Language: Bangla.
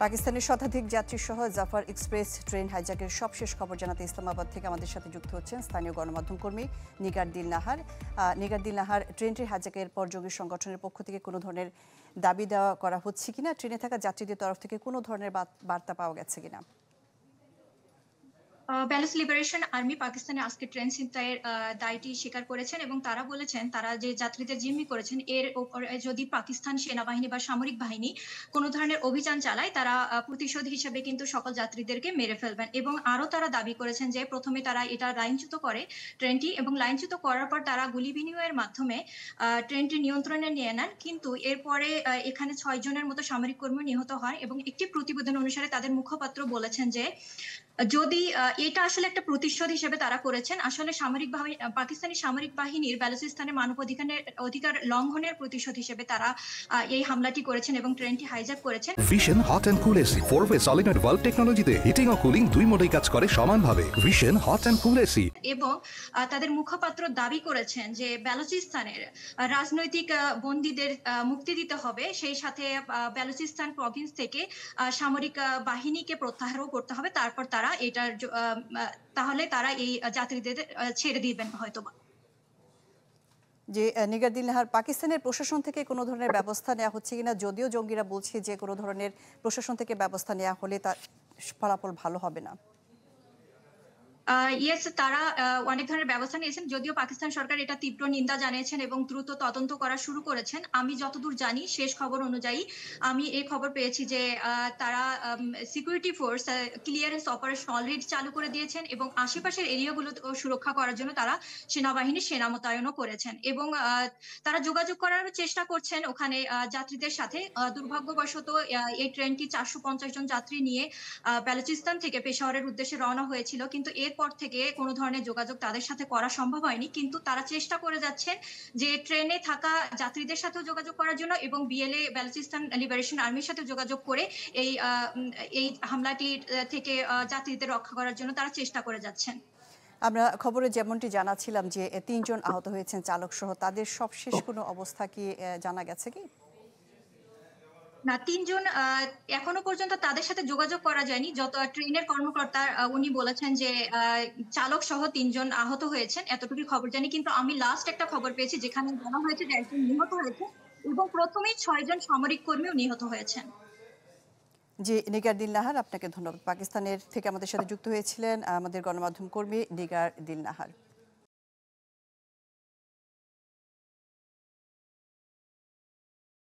পাকিস্তানের শতাধিক যাত্রী সহ জাফর এক্সপ্রেস ট্রেন হাইজ্যাকের সবশেষ খবর জানাতে ইসলামাবাদ থেকে আমাদের সাথে যুক্ত হচ্ছেন স্থানীয় গণমাধ্যম কর্মী নিগার দিল নাহার। নিগার দিল নাহার, ট্রেনটির হাইজ্যাকের পর জঙ্গি সংগঠনের পক্ষ থেকে কোনো ধরনের দাবি দেওয়া করা হচ্ছে কিনা, ট্রেনে থাকা যাত্রীদের তরফ থেকে কোনো ধরনের বার্তা পাওয়া গেছে কিনা? ব্যালুচ লিবারেশন আর্মি পাকিস্তানে আজকে ট্রেন ছিনতাইয়ের দায়টি স্বীকার করেছেন এবং তারা বলেছেন তারা যে যাত্রীদের জিম্মি করেছেন এর উপরে যদি পাকিস্তান সেনাবাহিনী বা সামরিক বাহিনী কোনো ধরনের অভিযান চালায় তারা প্রতিশোধ হিসেবে কিন্তু সকল যাত্রীদেরকে মেরে ফেলবেন। এবং আরো তারা দাবি করেছেন যে প্রথমে তারা এটা লাইনচ্যুত করে ট্রেনটি, এবং লাইনচ্যুত করার পর তারা গুলি বিনিময়ের মাধ্যমে ট্রেনটি নিয়ন্ত্রণে নিয়ে নেন। কিন্তু এরপরে এখানে ৬ জনের মতো সামরিক কর্মী নিহত হয় এবং একটি প্রতিবেদন অনুসারে তাদের মুখপাত্র বলেছেন যে যদি এটা আসলে একটা প্রতিশোধ হিসেবে তারা করেছেন, আসলে পাকিস্তানি সামরিক বাহিনীর বালুচিস্তানে অধিকার লঙ্ঘনের প্রতিশোধ হিসেবে তারা এই হামলাটি করেছেন এবং ট্রেনটি হাইজ্যাক করেছেন। Vision hot and cool AC 4-ওয়ে সলিনয়েড ভালভ টেকনোলজিতে হিটিং ও কুলিং দুই মোডেই কাজ করে সমানভাবে। Vision hot and cool AC. এবং তাদের মুখপাত্র দাবি করেছেন যে বালুচিস্তানের রাজনৈতিক বন্দীদের মুক্তি দিতে হবে, সেই সাথে বালুচিস্তান প্রভিন্স থেকে সামরিক বাহিনীকে প্রত্যাহারও করতে হবে, তারপর তারা তাহলে তারা এই যাত্রীদের ছেড়ে দিবেন হয়তোবা। যে নিগার দিল নাহার, পাকিস্তানের প্রশাসন থেকে কোনো ধরনের ব্যবস্থা নেওয়া হচ্ছে কিনা? যদিও জঙ্গিরা বলছে যে কোনো ধরনের প্রশাসন থেকে ব্যবস্থা নেওয়া হলে তার ফলাফল ভালো হবে না। ইয়েস, তারা অনেক ধরনের ব্যবস্থা নিয়েছেন, যদিও পাকিস্তান সরকার এটা তীব্র নিন্দা জানিয়েছেন এবং দ্রুত তদন্ত করা শুরু করেছেন। আমি যতদূর জানি শেষ খবর অনুযায়ী আমি এই খবর পেয়েছি যে তারা security force clearance operation already চালু করে দিয়েছেন এবং আশেপাশের এরিয়াগুলো সুরক্ষা করার জন্য তারা সেনাবাহিনীর সেনা মোতায়েনও করেছেন এবং তারা যোগাযোগ করার চেষ্টা করছেন ওখানে যাত্রীদের সাথে। দুর্ভাগ্যবশত এই ট্রেনটি ৪৫০ জন যাত্রী নিয়ে বালুচিস্তান থেকে পেশাওয়ারের উদ্দেশ্যে রওনা হয়েছিল, কিন্তু এরপর থেকে কোনো ধরনের যোগাযোগ তাদের সাথে করা সম্ভব হয়নি। কিন্তু তারা চেষ্টা করে যাচ্ছেন যে ট্রেনে থাকা যাত্রীদের সাথেও যোগাযোগ করার জন্য এবং বিএলএ বালুচিস্তান লিবারেশন আর্মির সাথে যোগাযোগ করে এই হামলাটি থেকে যাত্রীদের রক্ষা করার জন্য তারা চেষ্টা করে যাচ্ছেন। আমরা খবরে যেমনটি জানাছিলাম যে ৩ জন আহত হয়েছেন চালক সহ, তাদের সবশেষ কোনো অবস্থা কি জানা গেছে কি? না, ৩ জন এখনো পর্যন্ত তাদের সাথে যোগাযোগ করা যায়নি। যত ট্রেনের কর্মকর্তা উনি বলেছেন যে চালক সহ ৩ জন আহত হয়েছেন, এতটুকুই খবর জানি। কিন্তু আমি লাস্ট একটা খবর পেয়েছি যেখানে বলা হয়েছে যে একজন নিহত হয়েছে এবং প্রথমেই ৬ জন সামরিক কর্মীও নিহত হয়েছেন। জি, নিগার দিল নাহার, আপনাকে ধন্যবাদ। পাকিস্তানের থেকে আমাদের সাথে যুক্ত হয়েছিলেন আমাদের গণমাধ্যম কর্মী নিগার দিল নাহার।